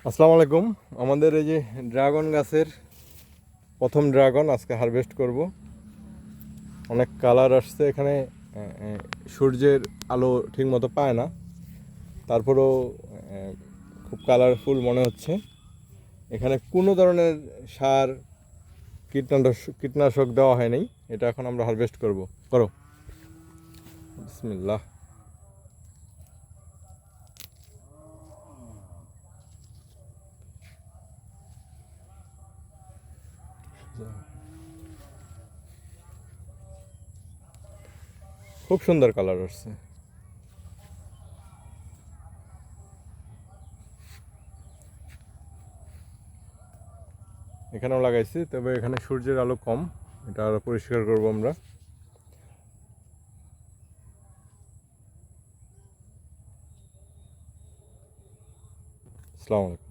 আসসালামু আলাইকুম। আমাদের এই যে ড্রাগন গাছের প্রথম ড্রাগন আজকে হারভেস্ট করব। অনেক কালার আসছে এখানে। সূর্যের আলো ঠিকমতো পায় না, তারপরেও খুব কালারফুল মনে হচ্ছে। এখানে কোনো ধরনের সার কীটনাশক দেওয়া হয়নি। এটা এখন আমরা হারভেস্ট করো বিসমিল্লাহ। খুব সুন্দর কালার আসছে। এখানেও লাগাইছি, তবে এখানে সূর্যের আলো কম, এটা আরও পরিষ্কার করবো আমরা। আসসালামু আলাইকুম।